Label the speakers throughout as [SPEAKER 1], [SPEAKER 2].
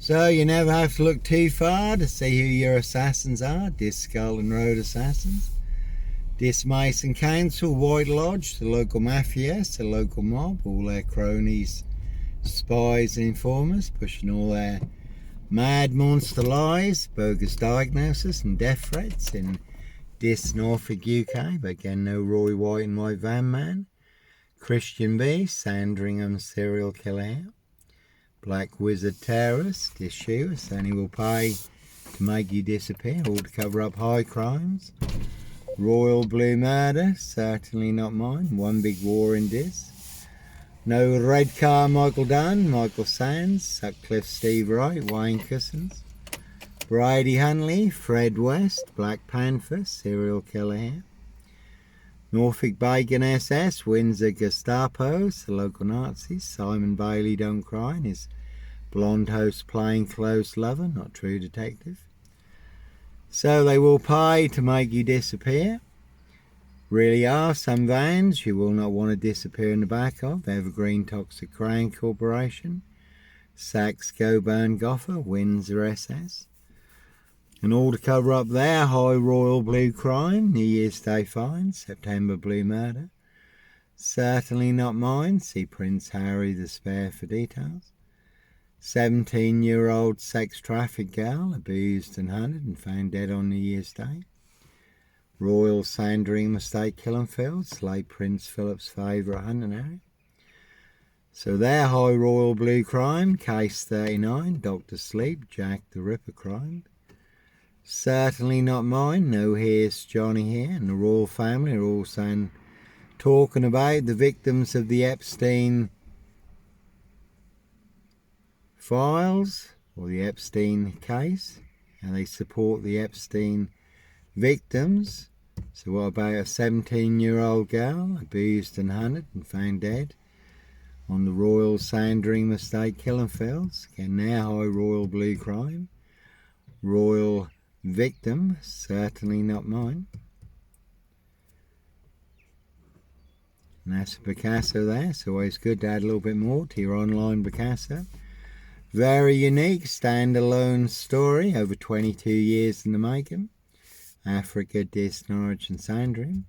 [SPEAKER 1] So you never have to look too far to see who your assassins are. Dis Skull and Road assassins. Dis Mason Council, White Lodge, the local mafias, the local mob, all their cronies, spies and informers, pushing all their mad monster lies, bogus diagnoses and death threats in Dis Norfolk UK, but again no Roy White and White Van Man. Christian B, Sandringham serial killer here. Black Wizard terrorist, issue, only will pay to make you disappear, all to cover up high crimes. Royal Blue murder, certainly not mine, one big war in this. No Red Car Michael Dunn, Michael Sands, Sutcliffe Steve Wright, Wayne Cousins. Brady Hunley, Fred West, Black Panther, serial killer here. Norfolk Bacon SS, Windsor Gestapos, the local Nazis. Simon Bailey Don't Cry, and his blonde host plainclothes lover, not true detective. So they will pay to make you disappear. Really are some vans you will not want to disappear in the back of. Evergreen Toxic Crown Corporation, Saks Coburn Goffer, Windsor SS. And all to cover up their high royal blue crime, New Year's Day fines, September blue murder. Certainly not mine, see Prince Harry the Spare for details. 17-year-old sex trafficked girl, abused and hunted and found dead on New Year's Day. Royal Sandringham Estate killing fields, late Prince Philip's favourite hunting area. So their high royal blue crime, case 39, Dr. Sleep, Jack the Ripper crime. Certainly not mine, no here's Johnny here, and the royal family are all saying, talking about the victims of the Epstein files, or the Epstein case, and they support the Epstein victims. So what about a 17-year-old girl, abused and hunted and found dead on the Royal Sandringham Estate killing fields? Again, their high royal blue crime. Royal victim, certainly not mine. And that's a Picasso there, it's always good to add a little bit more to your online Picasso. Very unique, standalone story, over 22 years in the making. Africa, Dis, Norwich and Sandringham.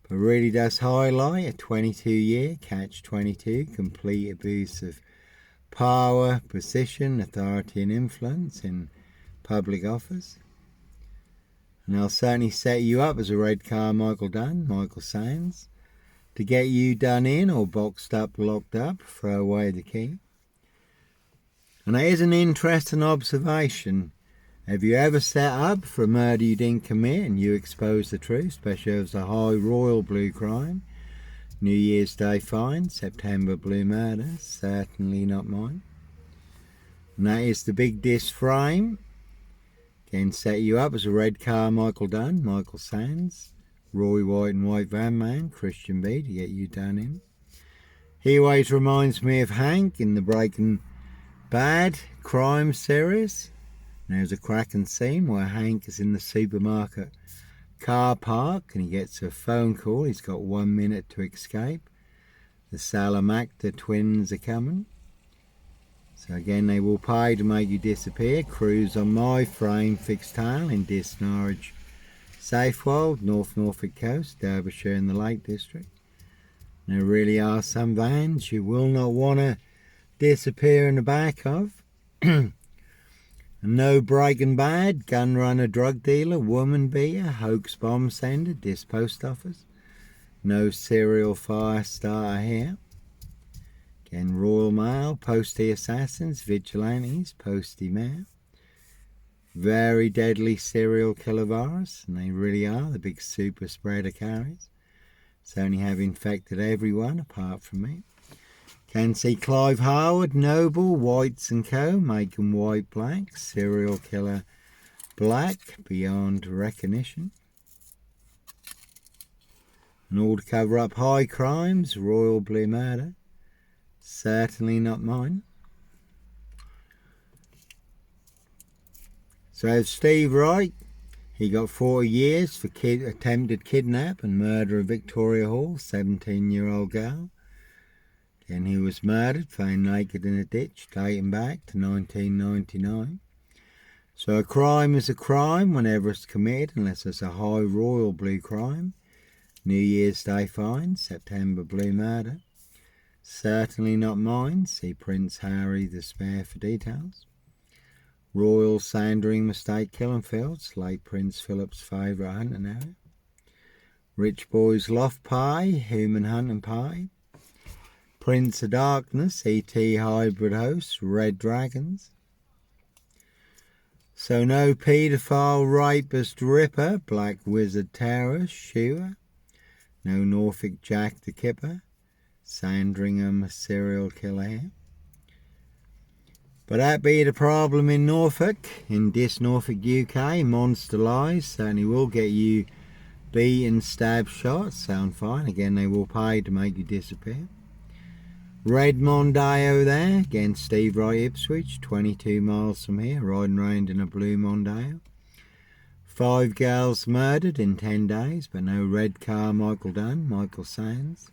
[SPEAKER 1] But really does highlight a 22-year catch-22, complete abuse of power, position, authority and influence in public office. And they'll certainly set you up as a red car Michael Dunn, Michael Sands, to get you done in or boxed up, locked up, throw away the key. And here's an interesting observation. Have you ever set up for a murder you didn't commit and you expose the truth, especially if it's a high royal blue crime? New Year's Day fine, September blue murder, certainly not mine. And that is the big Dis frame. Again, set you up as a red car Michael Dunn, Michael Sands, Roy White and White Van Man, Christian B to get you done in. He always reminds me of Hank in the Breaking Bad crime series. There's a cracking scene where Hank is in the supermarket car park and he gets a phone call. He's got 1 minute to escape. The Salamanca twins are coming. So again, they will pay to make you disappear. Cruise on my frame fixed tail in Dis Norwich, Safewold, North Norfolk Coast, Derbyshire and the Lake District. There really are some vans you will not want to disappear in the back of. No Breaking Bad, gun runner, drug dealer, woman beater, hoax bomb sender, Dis post office. No serial fire starter here. Again, Royal Mail, postie assassins, vigilantes, postie mail. Very deadly serial killer virus, and they really are the big super spreader carriers. Certainly have infected everyone apart from me. Can see Clive Howard, Noble, Whites and Co, making white black, serial killer black, beyond recognition. And all to cover up high crimes, royal blue murder, certainly not mine. So Steve Wright, he got 4 years for attempted kidnap and murder of Victoria Hall, 17-year-old girl. Again, he was murdered, found naked in a ditch, dating back to 1999. So a crime is a crime whenever it's committed, unless it's a high royal blue crime. New Year's Day fine, September blue murder. Certainly not mine. See Prince Harry the Spare for details. Royal Sandringham Estate, Killenfields, late Prince Philip's favourite hunting area. Rich Boys Loft Pie, Human Hunting Pie. Prince of Darkness, E.T. Hybrid Host, Red Dragons. So no paedophile, rapist, ripper, black wizard terrorist, shooter. No Norfolk Jack the Kipper, Sandringham serial killer here. But that be the problem in Norfolk, in this Norfolk UK, monster lies certainly will get you beaten, stabbed, shot, sound fine. Again, they will pay to make you disappear. Red Mondeo there, again Steve Wright Ipswich, 22 miles from here, riding around in a blue Mondeo. 5 girls murdered in 10 days, but no red car Michael Dunn, Michael Sands.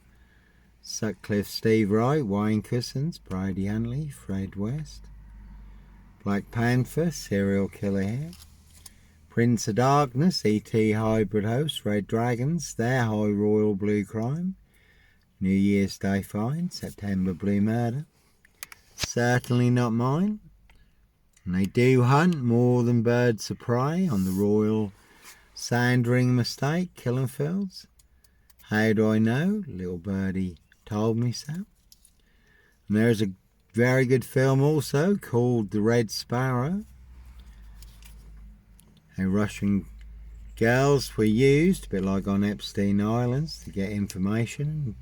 [SPEAKER 1] Sutcliffe Steve Wright, Wayne Cousins, Brady Huntley, Fred West. Black Panther, serial killer here. Prince of Darkness, E.T. Hybrid Host, Red Dragons, their high royal blue crime. New Year's Day fine, September blue murder. Certainly not mine. And they do hunt more than birds of prey on the Royal Sandringham Estate, Killenfields. How do I know? Little birdie told me so. And there's a very good film also called The Red Sparrow. How Russian girls were used, a bit like on Epstein Islands, to get information and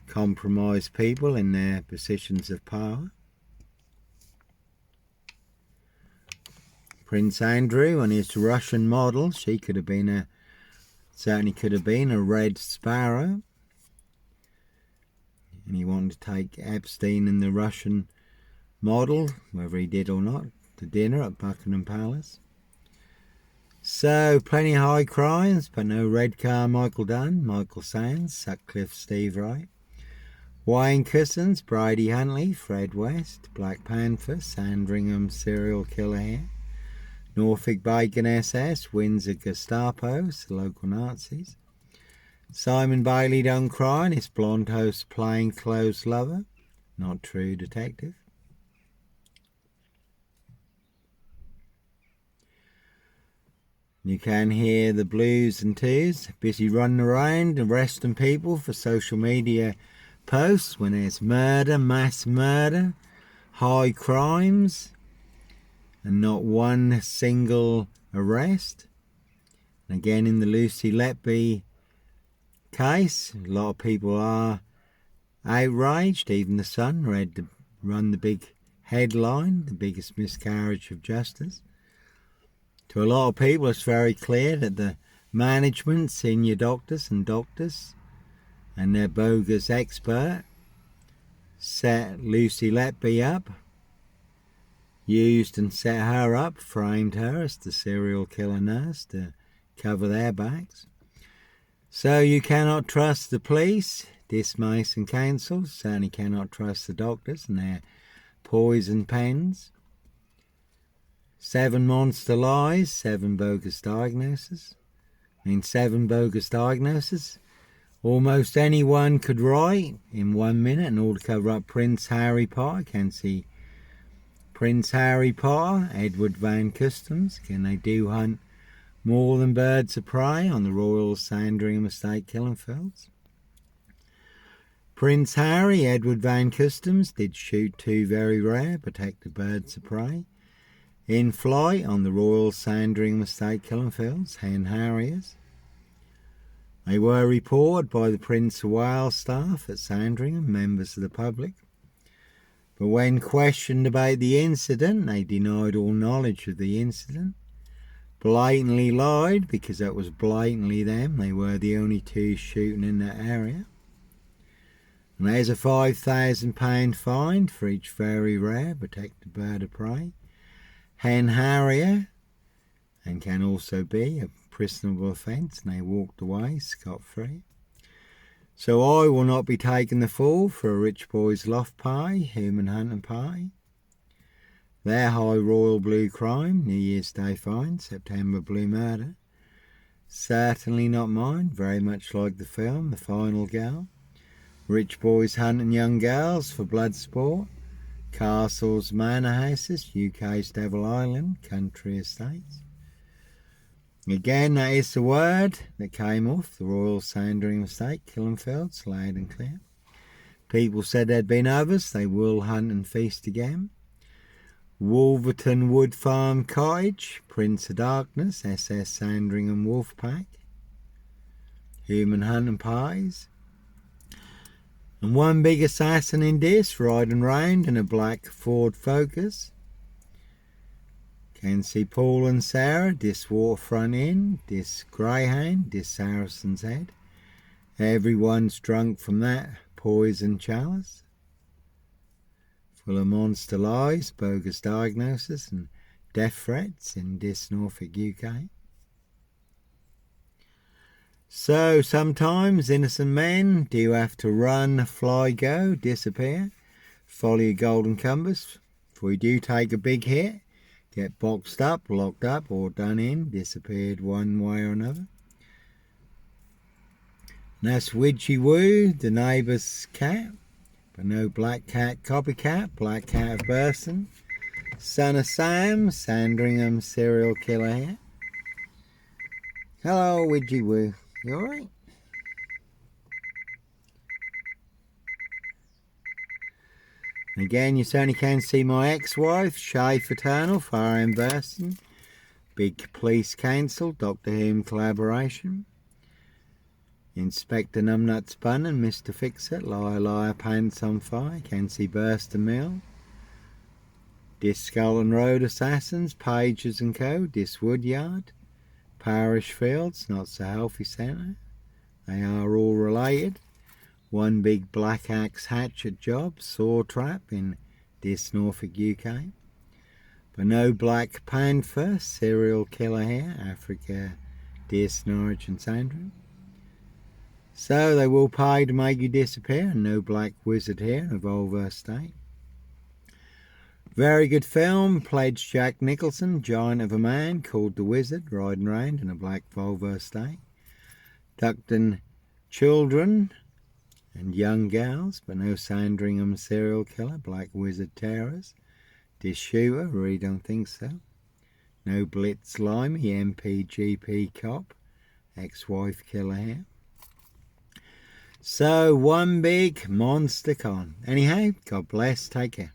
[SPEAKER 1] compromise people in their positions of power. Prince Andrew and his Russian model, she could have been certainly could have been a red sparrow. And he wanted to take Epstein and the Russian model, whether he did or not, to dinner at Buckingham Palace. So, plenty of high crimes, but no red car Michael Dunn, Michael Sands, Sutcliffe Steve Wright. Wayne Cousins, Brady Huntley, Fred West, Black Panther, Sandringham serial killer here. Norfolk Bacon SS, Windsor Gestapos, the local Nazis. Simon Bailey don't cry, and his blonde host plainclothes lover, not true detective. You can hear the blues and twos busy running around arresting people for social media posts when there's murder, mass murder, high crimes, and not one single arrest. And again, in the Lucy Letby case, a lot of people are outraged. Even the Sun run the big headline, the biggest miscarriage of justice. To a lot of people, it's very clear that the management, senior doctors and their bogus expert set Lucy Letby up, used and set her up, framed her as the serial killer nurse to cover their backs. So you cannot trust the police, dismiss and cancel. Certainly cannot trust the doctors and their poison pens. 7 monster lies, 7 bogus diagnoses. 7 bogus diagnoses. Almost anyone could write in 1 minute in order to cover up Prince Harry Potter. Can see Prince Harry Potter, Edward Van Customs. Again, they do hunt more than birds of prey on the Royal Sandringham Estate, Killenfields. Prince Harry, Edward Van Customs, did shoot 2 very rare protected birds of prey in flight on the Royal Sandringham Estate, Killenfields, hen harriers. They were reported by the Prince of Wales staff at Sandringham, members of the public. But when questioned about the incident, they denied all knowledge of the incident. Blatantly lied, because that was blatantly them. They were the only 2 shooting in that area. And there's a £5,000 fine for each very rare protected bird of prey. Hen harrier, and can also be a prisonable offence, and they walked away scot-free. So I will not be taking the fall for a rich boy's loft pie, human hunting pie. Their high royal blue crime, New Year's Day fine, September blue murder. Certainly not mine, very much like the film, The Final Girl. Rich boys hunting young girls for blood sport. Castles, manor houses, UK's Devil Island, country estates. Again, that is the word that came off the Royal Sandringham estate, Killenfields, loud and clear. People said there'd been others, they will hunt and feast again. Wolverton Wood Farm Cottage, Prince of Darkness, SS Sandringham Wolfpack. Human hunting pies. And one big assassin in this, riding round in a black Ford Focus. Can see Paul and Sarah, this waterfront inn, this greyhound, this Saracen's Head. Everyone's drunk from that poison chalice. Full of monster lies, bogus diagnoses and death threats in this Norfolk, UK. So sometimes innocent men do have to run, fly, go, disappear, follow your golden compass. If we do take a big hit, get boxed up, locked up, or done in, disappeared one way or another. And that's Widgy Woo, the neighbour's cat, but no black cat copycat, black cat of Burson. Son of Sam, Sandringham serial killer here. Hello, Widgy Woo. You alright? Again, you certainly can see my ex-wife, Shay Fraternal, Fareham Burson. Big Police Council, Doctor Who collaboration. Inspector Numbnuts Bun and Mr. Fix-It, Liar Liar Pants on Fire, can see Burston Mill. This Skull and Road Assassins, Pages and Co, this Woodyard. Parish Fields, Not So Healthy Centre. They are all related. One big black axe hatchet job, saw trap in this Norfolk, UK. But no Black Panther, serial killer here, Africa, this Norwich and Sandringham. So they will pay to make you disappear, and no black wizard here of Volvo State. Very good film, pledged Jack Nicholson, giant of a man called the Wizard, riding round in a black Volvo Estate. Ducked children and young gals, but no Sandringham serial killer, black wizard terrors. This shooter, really don't think so. No Blitz Limey, MPGP cop, ex-wife killer here. So one big monster con. Anyhow, God bless, take care.